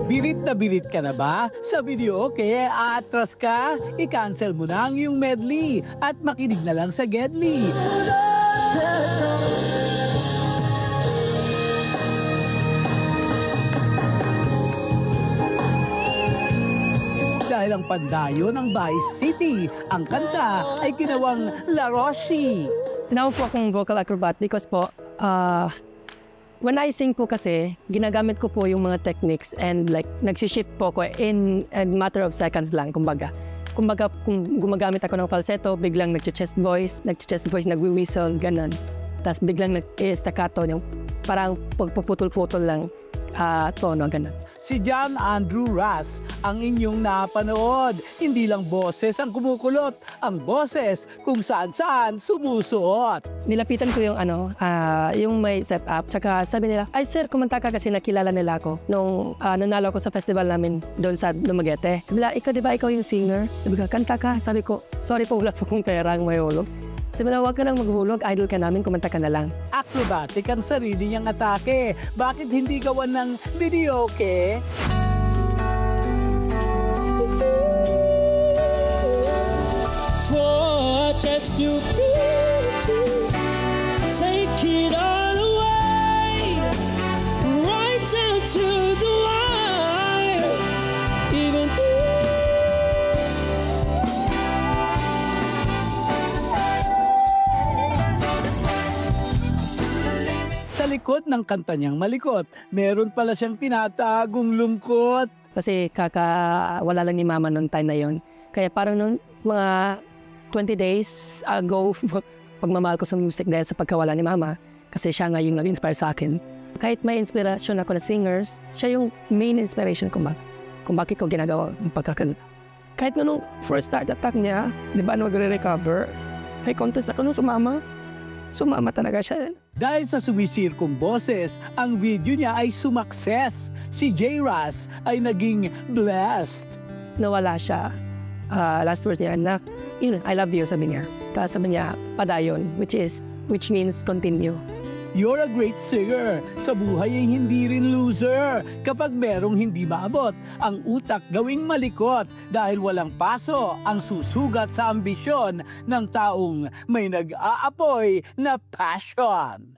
Birit na birit ka na ba sa video? Kaya atras ka, i-cancel mo na ang iyong medley at makinig na lang sa Gedli. Dahil ang pandayo ng Vice City, ang kanta ay ginawang La Roshi. Tinawag po akong vocal acrobat because po, when I sing po kasi, ginagamit ko po yung mga techniques and like, nagsishift po ko in a matter of seconds lang, kumbaga. Kumbaga, kung gumagamit ako ng falsetto, biglang nag-chest voice, nagwi-whistle, ganun. Tapos biglang nag-staccato, yung parang pagpuputol-putol lang tono, ganun. Si John Andrew Ras ang inyong napanood. Hindi lang boses ang kumukulot, ang boses kung saan-saan sumusuot. Nilapitan ko yung yung may setup, tsaka sabi nila, ay sir, kumanta ka kasi nakilala nila ako nung nanalo ko sa festival namin doon sa Dumaguete. Sabi nila, ikaw diba ikaw yung singer? Sabi ko, kanta ka. Sabi ko, sorry po, wala po kong perang may hulog. Sabi nila, huwag ka nang maghulog, idol ka namin, kumanta ka na lang. Acrobatic ang sarili niyang atake. Bakit hindi gawan ng videoke? For just to be with you, take it all away, right down to the wire, even Sa likod ng kanta niyang malikot, meron pala siyang tinatagong lungkot. Kasi wala lang ni mama noong time na yon. Kaya parang nung mga 20 days ago, pagmamahal ko sa music dahil sa pagkawala ni mama. Kasi siya nga yung nag-inspire sa akin. Kahit may inspiration ako na singers, siya yung main inspiration ko kung bakit ko ginagawa ang pagkakanta. Kahit nung first start attack niya, di ba nagre-recover, may contest ako nung sumama. Sumama talaga siya. Dahil sa sumisirkong boses, ang video niya ay sumakses. Si J. Ras ay naging blessed. Nawala siya. Last words niya, anak, I love you, sabi niya. Tapos sabi niya, padayon, which means continue. You're a great singer. Sa buhay ay hindi rin loser. Kapag merong hindi maabot, ang utak gawing malikot dahil walang paso ang susugat sa ambisyon ng taong may nag-aapoy na passion.